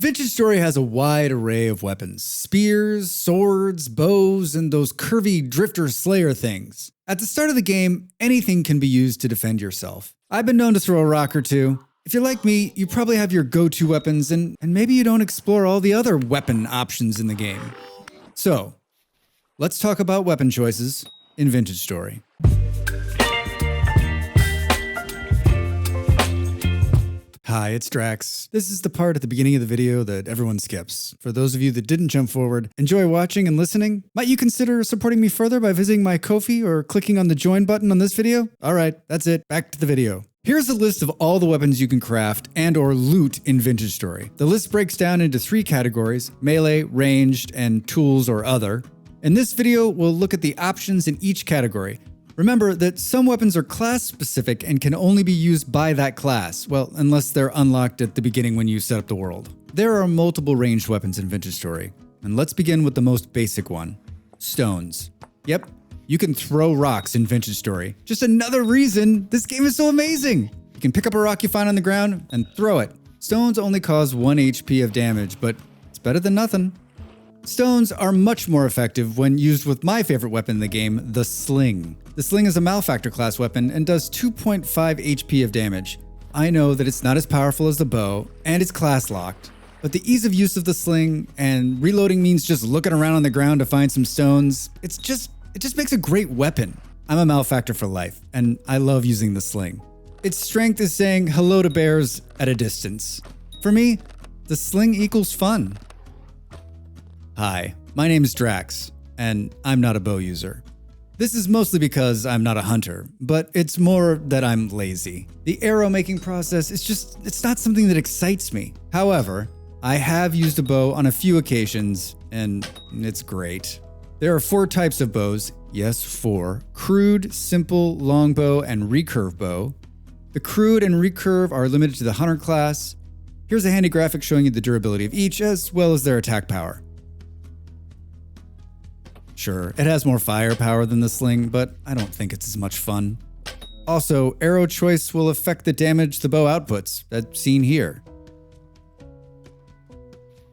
Vintage Story has a wide array of weapons. Spears, swords, bows, and those curvy drifter slayer things. At the start of the game, anything can be used to defend yourself. I've been known to throw a rock or two. If you're like me, you probably have your go-to weapons and maybe you don't explore all the other weapon options in the game. So, let's talk about weapon choices in Vintage Story. Hi, it's Drax. This is the part at the beginning of the video that everyone skips. For those of you that didn't jump forward, enjoy watching and listening. Might you consider supporting me further by visiting my Ko-fi or clicking on the join button on this video? Alright, that's it. Back to the video. Here's a list of all the weapons you can craft and or loot in Vintage Story. The list breaks down into 3 categories: melee, ranged, and tools or other. In this video, we'll look at the options in each category. Remember that some weapons are class-specific and can only be used by that class, well, unless they're unlocked at the beginning when you set up the world. There are multiple ranged weapons in Vintage Story, and let's begin with the most basic one: stones. Yep, you can throw rocks in Vintage Story. Just another reason this game is so amazing! You can pick up a rock you find on the ground and throw it. Stones only cause 1 HP of damage, but it's better than nothing. Stones are much more effective when used with my favorite weapon in the game, the Sling. The Sling is a Malefactor class weapon and does 2.5 HP of damage. I know that it's not as powerful as the bow, and it's class locked, but the ease of use of the Sling and reloading means just looking around on the ground to find some stones, it just makes a great weapon. I'm a Malefactor for life, and I love using the Sling. Its strength is saying hello to bears at a distance. For me, the Sling equals fun. Hi, my name is Drax, and I'm not a bow user. This is mostly because I'm not a hunter, but it's more that I'm lazy. The arrow making process is it's not something that excites me. However, I have used a bow on a few occasions, and it's great. There are 4 types of bows. Yes, 4. Crude, simple, longbow, and recurve bow. The crude and recurve are limited to the hunter class. Here's a handy graphic showing you the durability of each as well as their attack power. Sure, it has more firepower than the Sling, but I don't think it's as much fun. Also, arrow choice will affect the damage the bow outputs, that's seen here.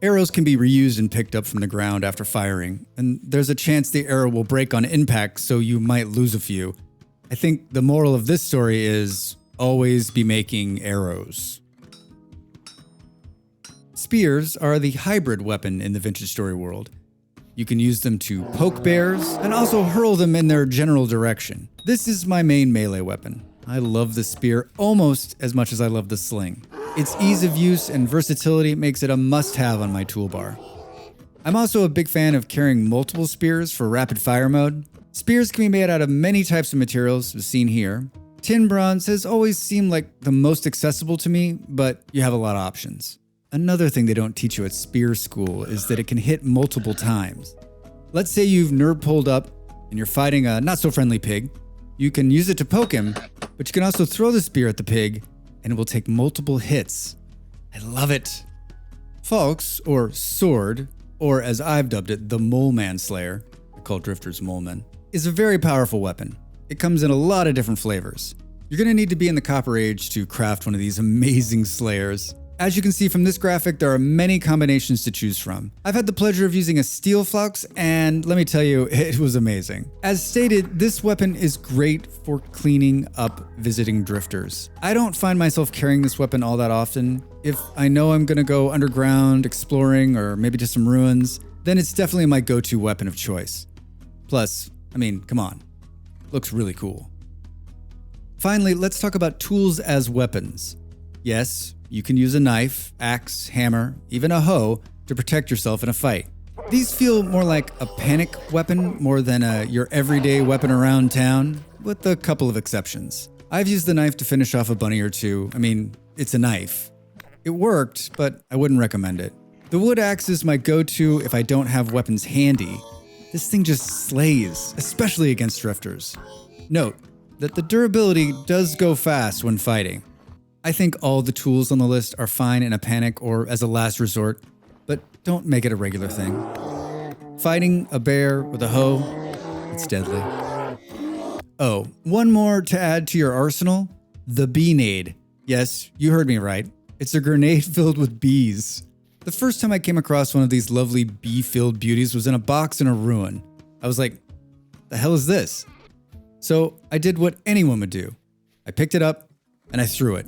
Arrows can be reused and picked up from the ground after firing, and there's a chance the arrow will break on impact, so you might lose a few. I think the moral of this story is always be making arrows. Spears are the hybrid weapon in the Vintage Story world. You can use them to poke bears and also hurl them in their general direction. This is my main melee weapon. I love the spear almost as much as I love the Sling. Its ease of use and versatility makes it a must-have on my toolbar. I'm also a big fan of carrying multiple spears for rapid fire mode. Spears can be made out of many types of materials, as seen here. Tin bronze has always seemed like the most accessible to me, but you have a lot of options. Another thing they don't teach you at spear school is that it can hit multiple times. Let's say you've nerd pulled up and you're fighting a not-so-friendly pig. You can use it to poke him, but you can also throw the spear at the pig and it will take multiple hits. I love it. Falx, or sword, or as I've dubbed it, the Mole Man Slayer, I call drifters mole men, is a very powerful weapon. It comes in a lot of different flavors. You're going to need to be in the Copper Age to craft one of these amazing slayers. As you can see from this graphic, there are many combinations to choose from. I've had the pleasure of using a steel Falx, and let me tell you, it was amazing. As stated, this weapon is great for cleaning up visiting drifters. I don't find myself carrying this weapon all that often. If I know I'm gonna go underground, exploring, or maybe to some ruins, then it's definitely my go-to weapon of choice. Plus, I mean, come on, looks really cool. Finally, let's talk about tools as weapons. Yes, you can use a knife, axe, hammer, even a hoe to protect yourself in a fight. These feel more like a panic weapon more than your everyday weapon around town, with a couple of exceptions. I've used the knife to finish off a bunny or two. I mean, it's a knife. It worked, but I wouldn't recommend it. The wood axe is my go-to if I don't have weapons handy. This thing just slays, especially against drifters. Note that the durability does go fast when fighting. I think all the tools on the list are fine in a panic or as a last resort, but don't make it a regular thing. Fighting a bear with a hoe, it's deadly. Oh, one more to add to your arsenal, the Beenade. Yes, you heard me right. It's a grenade filled with bees. The first time I came across one of these lovely bee-filled beauties was in a box in a ruin. I was like, the hell is this? So I did what anyone would do. I picked it up and I threw it.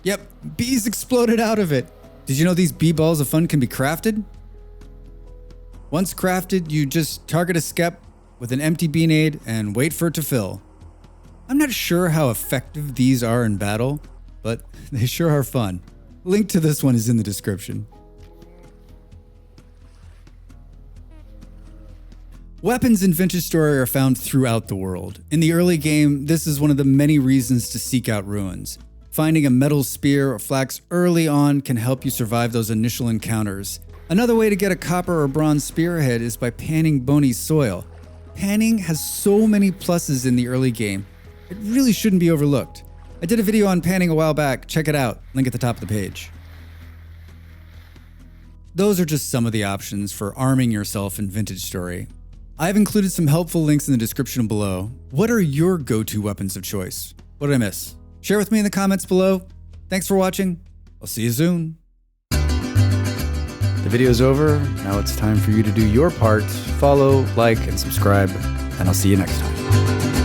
Yep, bees exploded out of it. Did you know these bee balls of fun can be crafted? Once crafted, you just target a skep with an empty Beenade and wait for it to fill. I'm not sure how effective these are in battle, but they sure are fun. Link to this one is in the description. Weapons in Vintage Story are found throughout the world. In the early game, this is one of the many reasons to seek out ruins. Finding a metal spear or flax early on can help you survive those initial encounters. Another way to get a copper or bronze spearhead is by panning bony soil. Panning has so many pluses in the early game, it really shouldn't be overlooked. I did a video on panning a while back, check it out, link at the top of the page. Those are just some of the options for arming yourself in Vintage Story. I've included some helpful links in the description below. What are your go-to weapons of choice? What did I miss? Share with me in the comments below. Thanks for watching. I'll see you soon. The video's over. Now it's time for you to do your part. Follow, like, and subscribe, and I'll see you next time.